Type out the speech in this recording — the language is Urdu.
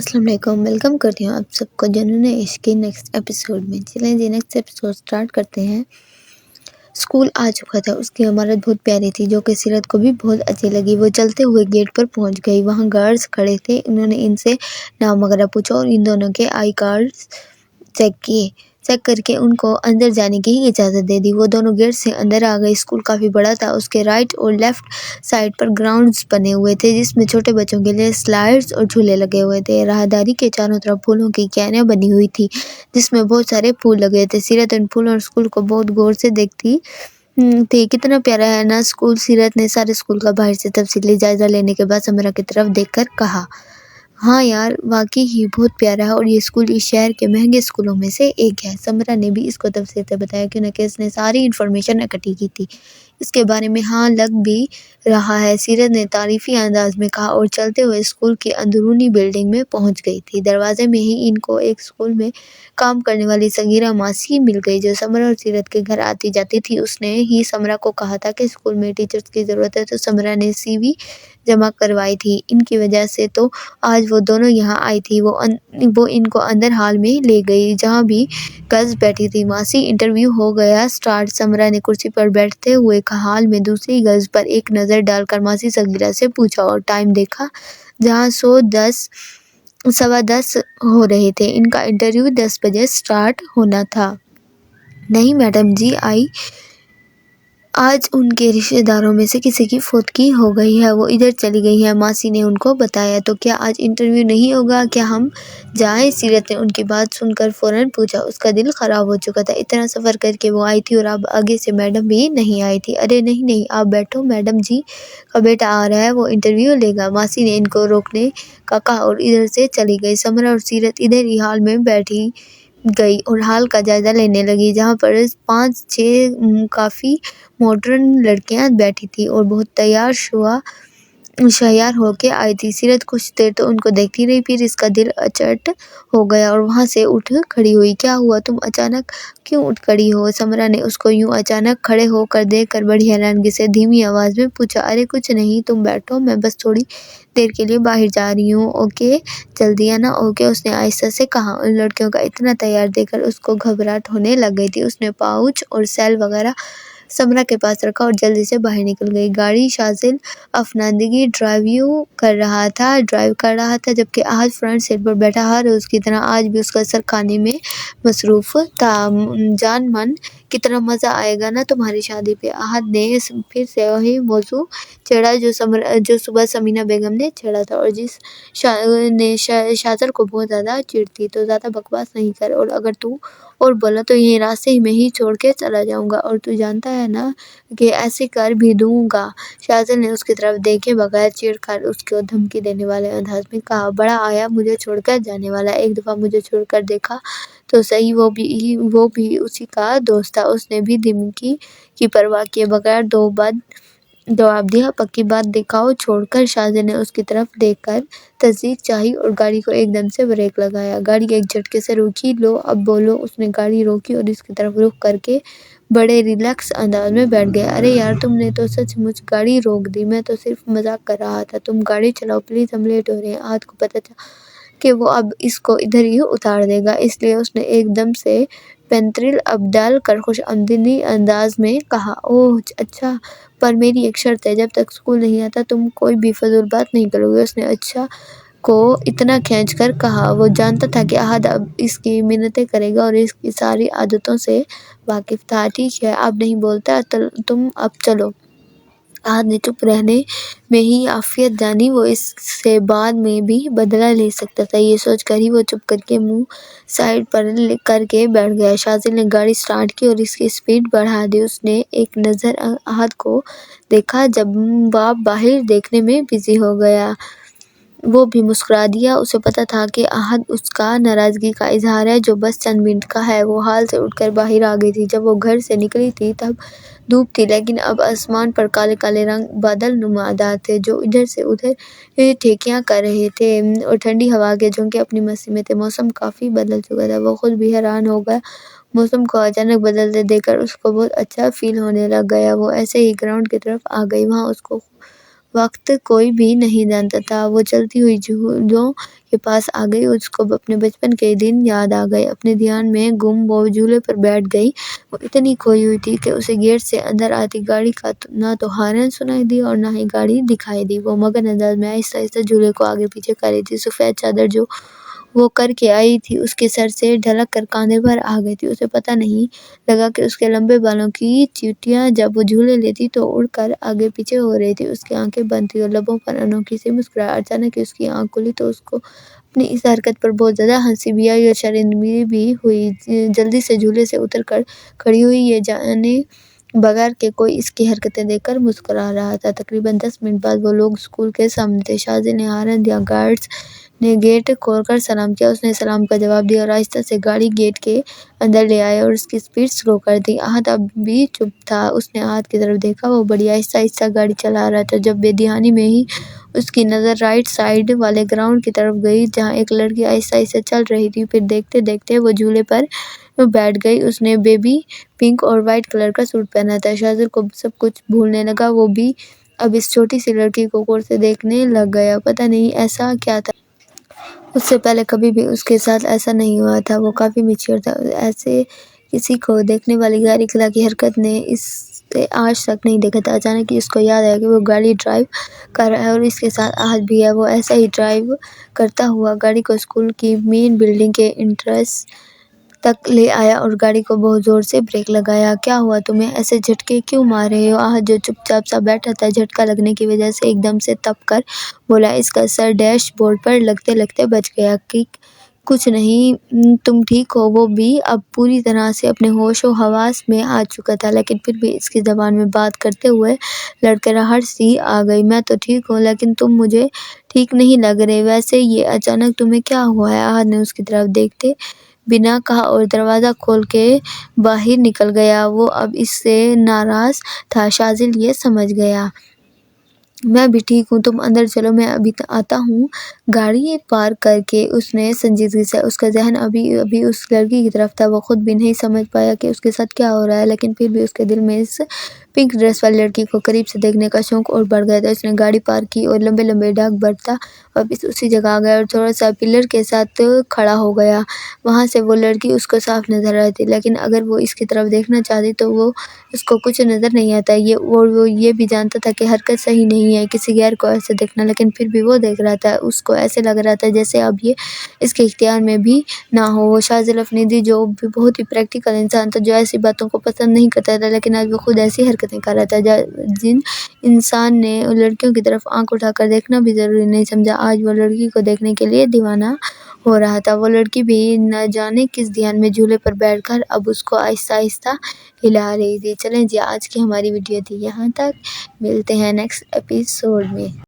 السلام علیکم، ویلکم کرتی ہوں آپ سب کو جنون عشق کے نیکسٹ ایپیسوڈ میں۔ چلیں جی نیکسٹ ایپیسوڈ سٹارٹ کرتے ہیں۔ اسکول آ چکا تھا، اس کی عمارت بہت پیاری تھی جو کہ سیرت کو بھی بہت اچھی لگی۔ وہ چلتے ہوئے گیٹ پر پہنچ گئی، وہاں گارڈز کھڑے تھے۔ انہوں نے ان سے نام وغیرہ پوچھا اور ان دونوں کے آئی کارڈز چیک کر کے ان کو اندر جانے کی اجازت دے دی۔ وہ دونوں گیٹ سے اندر آ گئے۔ اسکول کافی بڑا تھا، اس کے رائٹ اور لیفٹ سائڈ پر گراؤنڈز بنے ہوئے تھے جس میں چھوٹے بچوں کے لیے سلائڈز اور جھولے لگے ہوئے تھے۔ راہداری کے چاروں طرف پھولوں کی کیاریاں بنی ہوئی تھی جس میں بہت سارے پھول لگے تھے۔ سیرت ان پھولوں اور اسکول کو بہت غور سے دیکھتی تھی۔ کتنا پیارا ہے نا اسکول، سیرت نے سارے اسکول کا باہر سے تفصیلی جائزہ لینے کے بعد سمرہ کی طرف دیکھ کر کہا۔ ہاں یار، واقعی ہی بہت پیارا ہے اور یہ اسکول اس شہر کے مہنگے اسکولوں میں سے ایک ہے۔ سمرہ نے بھی اس کو تفصیل سے بتایا کیونکہ اس نے ساری انفارمیشن اکٹھی کی تھی۔ اس کے بارے میں ہاں لگ بھی رہا ہے، سیرت نے تعریفی انداز میں کہا اور چلتے ہوئے اسکول کی اندرونی بلڈنگ میں پہنچ گئی تھی۔ دروازے میں ہی ان کو ایک اسکول میں کام کرنے والی صغیرہ ماسی مل گئی جو سمرہ اور سیرت کے گھر آتی جاتی تھی۔ اس نے ہی سمرہ کو کہا تھا کہ اسکول میں ٹیچرز کی ضرورت ہے تو سمرہ نے سی وی جمع کروائی تھی۔ ان کی وجہ سے تو آج وہ دونوں یہاں آئی تھی۔ وہ ان کو اندر ہال میں لے گئی جہاں بھی گرلز بیٹھی تھی۔ ماسی، انٹرویو ہو گیا اسٹارٹ، سمرہ نے کرسی پر بیٹھتے ہوئے کہا۔ ہال میں دوسری گرلز پر ایک نظر ڈال کر ماسی صغیرہ سے پوچھا اور ٹائم دیکھا جہاں 10:15 ہو رہے تھے۔ ان کا انٹرویو 10 بجے اسٹارٹ ہونا تھا۔ نہیں میڈم جی، آج ان کے رشتہ داروں میں سے کسی کی فوتگی ہو گئی ہے، وہ ادھر چلی گئی ہیں، ماسی نے ان کو بتایا۔ تو کیا آج انٹرویو نہیں ہوگا؟ کیا ہم جائیں؟ سیرت نے ان کی بات سن کر فوراً پوچھا۔ اس کا دل خراب ہو چکا تھا، اتنا سفر کر کے وہ آئی تھی اور اب آگے سے میڈم بھی نہیں آئی تھی۔ ارے نہیں، آپ بیٹھو، میڈم جی کا بیٹا آ رہا ہے، وہ انٹرویو لے گا، ماسی نے ان کو روکنے کا کہا اور ادھر سے چلی گئی۔ سمرہ اور سیرت ادھر ہی ہال میں بیٹھی گئی اور ہال کا جائزہ لینے لگی جہاں پر 5-6 کافی ماڈرن لڑکیاں بیٹھی تھیں اور بہت تیار شیار ہو کے آئی تھی۔ سیرت کچھ دیر تو ان کو دیکھتی رہی، پھر اس کا دل اچٹ ہو گیا اور وہاں سے اٹھ کھڑی ہوئی۔ کیا ہوا، تم اچانک کیوں اٹھ کھڑی ہو؟ سمرہ نے اس کو یوں اچانک کھڑے ہو کر دیکھ کر بڑی حیرانگی سے دھیمی آواز میں پوچھا۔ ارے کچھ نہیں، تم بیٹھو، میں بس تھوڑی دیر کے لیے باہر جا رہی ہوں۔ اوکے، جلدی آنا۔ اوکے، اس نے آہستہ سے کہا۔ ان لڑکیوں کا اتنا تیار دیکھ کر اس کو گھبراہٹ ہونے لگ گئی تھی۔ اس نے پاؤچ اور سیل وغیرہ سمرہ کے پاس رکھا اور جلدی سے باہر نکل گئی۔ گاڑی شاذل افندگی ڈرائیو کر رہا تھا جبکہ احد فرنٹ سیٹ پر بیٹھا ہر روز کی طرح آج بھی اس کا سر کھانے میں مصروف تھا۔ جان من، کتنا مزہ آئے گا نا تمہاری شادی پہ، احد نے پھر سے وہی موضوع چھیڑا جو صبح ثمینہ بیگم نے چھیڑا تھا اور جس نے شاذل کو بہت زیادہ چڑھتی۔ تو زیادہ بکواس نہیں کر، اور اگر تو اور بولا تو یہیں راستے میں ہی چھوڑ کے چلا جاؤں گا، اور تو جانتا ہے نا کہ ایسے کر بھی دوں گا۔ شاذل نے اس کی طرف دیکھے بغیر چڑ کر اس کو دھمکی دینے والے انداز میں کہا۔ بڑا آیا مجھے چھوڑ کر جانے والا، ایک دفعہ مجھے چھوڑ کر دیکھا تو صحیح، وہ بھی اسی کا دوست تھا۔ اس نے بھی دھمکی کی پرواہ کیے بغیر جواب دیا۔ پکی بات دکھاؤ۔ چھوڑ کر شاذل نے اس کی طرف دیکھ کر تصدیق چاہی اور گاڑی کو ایک دم سے بریک لگایا۔ گاڑی ایک جھٹکے سے رکی۔ لو اب بولو۔ اس نے گاڑی روکی اور اس کی طرف رخ کر کے بڑے ریلیکس انداز میں بیٹھ گیا۔ ارے یار، تم نے تو سچ مچ گاڑی روک دی، میں تو صرف مذاق کر رہا تھا، تم گاڑی چلاؤ پلیز، ہم لیٹ ہو رہے ہیں۔ احد کو پتہ تھا کہ وہ اب اس کو ادھر ہی اتار دے گا، اس لیے اس نے ایک دم سے پینترل اب ڈال کر خوش آمدید انداز میں کہا۔ اوہ اچھا، پر میری ایک شرط ہے، جب تک اسکول نہیں آتا تم کوئی بھی فضول بات نہیں کرو گے۔ اس نے اچھا کو اتنا کھینچ کر کہا۔ وہ جانتا تھا کہ احد اب اس کی منتیں کرے گا اور اس کی ساری عادتوں سے واقف تھا۔ ٹھیک ہے، اب نہیں بولتا، تم اب چلو۔ احد نے چپ رہنے میں ہی عافیت جانی، وہ اس سے بعد میں بھی بدلہ لے سکتا تھا، یہ سوچ کر ہی وہ چپ کر کے منہ سائیڈ پر کر کے بیٹھ گیا۔ شاذل نے گاڑی سٹارٹ کی اور اس کی سپیڈ بڑھا دی۔ اس نے ایک نظر احد کو دیکھا، جواب باہر دیکھنے میں بزی ہو گیا۔ وہ بھی مسکرا دیا، اسے پتہ تھا کہ احد اس کا ناراضگی کا اظہار ہے جو بس چند منٹ کا ہے۔ وہ ہال سے اٹھ کر باہر آ گئی تھی۔ جب وہ گھر سے نکلی تھی تب دھوپ تھی، لیکن اب آسمان پر کالے کالے بادل نمودار تھے جو ادھر سے ادھر ٹھیکیاں کر رہے تھے اور ٹھنڈی ہوا کے جھونکے اپنی مستی میں تھے۔ موسم کافی بدل چکا تھا، وہ خود بھی حیران ہو گیا۔ موسم کو اچانک بدلتے دیکھ کر اس کو بہت اچھا فیل ہونے لگ گیا۔ وہ ایسے ہی گراؤنڈ کی طرف آ گئی، وہاں اس کو وقت کوئی بھی نہیں جانتا تھا۔ وہ چلتی ہوئی جھولوں کے پاس آ گئی، اس کو اپنے بچپن کے دن یاد آ گئے۔ اپنے دھیان میں گم وہ جھولے پر بیٹھ گئی۔ وہ اتنی کھوئی ہوئی تھی کہ اسے گیٹ سے اندر آتی گاڑی کا نہ تو ہارن سنائی دی اور نہ ہی گاڑی دکھائی دی۔ وہ مگن انداز میں آہستہ آہستہ جھولے کو آگے پیچھے کر رہی تھی۔ سفید چادر جو وہ کر کے آئی تھی اس کے سر سے ڈھلک کر کاندھے پر آ گئی تھی۔ اسے پتہ نہیں لگا کہ اس کے لمبے بالوں کی چیوٹیاں جب وہ جھولے لیتی تو اڑ کر آگے پیچھے ہو رہی تھی۔ اس کی آنکھیں بند تھیں اور لبوں پر انوکھی سی مسکراہٹ۔ اچانک ہی اس کی آنکھ کھلی تو اس کو اپنی اس حرکت پر بہت زیادہ ہنسی بھی آئی اور شرمندگی بھی ہوئی۔ جلدی سے جھولے سے اتر کر کھڑی ہوئی، یہ جانے بغیر کہ کوئی اس کی حرکتیں دیکھ کر مسکرا رہا تھا۔ تقریباً 10 منٹ بعد وہ لوگ اسکول کے سامنے تھے۔ شاذیل نے ہارن دیا، گارڈز نے گیٹ کھول کر سلام کیا۔ اس نے سلام کا جواب دیا اور آہستہ سے گاڑی گیٹ کے اندر لے آئے اور اس کی سپیڈ سلو کر دی۔ احد اب بھی چپ تھا۔ اس نے احد کی طرف دیکھا، وہ بڑی آہستہ آہستہ گاڑی چلا رہا تھا۔ جب بے دھیانی میں ہی اس کی نظر رائٹ سائیڈ والے گراؤنڈ کی طرف گئی جہاں ایک لڑکی آہستہ آہستہ چل رہی تھی، پھر دیکھتے دیکھتے وہ جھولے پر بیٹھ گئی۔ اس نے بیبی پنک اور وائٹ کلر کا سوٹ پہنا تھا۔ شاذیل کو سب کچھ بھولنے لگا۔ وہ بھی اب اس چھوٹی سی لڑکی کو غور سے دیکھنے لگ گیا۔ پتہ نہیں ایسا کیا تھا، اس سے پہلے کبھی بھی اس کے ساتھ ایسا نہیں ہوا تھا۔ وہ کافی میچور تھا۔ ایسے کسی کو دیکھنے والی غیر اخلاقی حرکت نے اسے آج تک نہیں دیکھا تھا۔ اچانک ہی اس کو یاد آیا کہ وہ گاڑی ڈرائیو کر رہا ہے اور اس کے ساتھ احد بھی ہے۔ وہ ایسے ہی ڈرائیو کرتا ہوا گاڑی کو اسکول کی مین بلڈنگ کے انٹرنس تک لے آیا اور گاڑی کو بہت زور سے بریک لگایا۔ کیا ہوا تمہیں؟ ایسے جھٹکے کیوں مار رہے ہو؟ احد جو چپ چاپ سا بیٹھا تھا جھٹکا لگنے کی وجہ سے ایک دم سے تپ کر بولا۔ اس کا سر ڈیش بورڈ پر لگتے لگتے بچ گیا۔ کچھ نہیں، تم ٹھیک ہو؟ وہ بھی اب پوری طرح سے اپنے ہوش و حواس میں آ چکا تھا، لیکن پھر بھی اس کی زبان میں بات کرتے ہوئے لڑکھڑاہٹ سی آ گئی۔ میں تو ٹھیک ہوں، لیکن تم مجھے ٹھیک نہیں لگ رہے۔ ویسے یہ اچانک تمہیں کیا ہوا ہے؟ احد نے اس کی طرف دیکھتے بنا کہا اور دروازہ کھول کے باہر نکل گیا۔ وہ اب اس سے ناراض تھا۔ شاذیل یہ سمجھ گیا۔ میں بھی ٹھیک ہوں، تم اندر چلو، میں ابھی آتا ہوں۔ گاڑی پارک کر کے اس نے سنجیدگی سے، اس کا ذہن ابھی اس لڑکی کی طرف تھا۔ وہ خود بھی نہیں سمجھ پایا کہ اس کے ساتھ کیا ہو رہا ہے، لیکن پھر بھی اس کے دل میں اس پنک ڈریس والی لڑکی کو قریب سے دیکھنے کا شوق اور بڑھ گیا تھا۔ اس نے گاڑی پارک کی اور لمبے لمبے ڈاک بڑھتا واپس اسی جگہ آ گیا اور تھوڑا سا پلر کے ساتھ کھڑا ہو گیا۔ وہاں سے وہ لڑکی اس کو صاف نظر آتی تھی، لیکن اگر وہ اس کی طرف دیکھنا چاہتی تو اس کو کچھ نظر نہیں آتا۔ اور وہ یہ بھی جانتا تھا کہ حرکت صحیح نہیں ہے کسی غیر کو ایسے دیکھنا، لیکن پھر بھی وہ دیکھ رہا تھا۔ اس کو ایسے لگ رہا تھا جیسے اب یہ اس کے اختیار میں بھی نہ ہو۔ وہ شاذیل افریدی جو بہت ہی پریکٹیکل انسان تھا، جو ایسی باتوں کو پسند نہیں کرتا تھا، لیکن آج وہ خود ایسی حرکتیں کر رہا تھا جن انسان نے لڑکیوں کی طرف آنکھ اٹھا کر دیکھنا بھی ضروری نہیں سمجھا۔ آج وہ لڑکی کو دیکھنے کے لیے دیوانہ ہو رہا تھا۔ وہ لڑکی بھی نہ جانے کس دھیان میں جھولے پر بیٹھ کر اب اس کو آہستہ آہستہ ہلا رہی تھی۔ چلیں جی، آج کی ہماری ویڈیو تھی یہاں تک۔ ملتے ہیں نیکسٹ ایپیسوڈ میں۔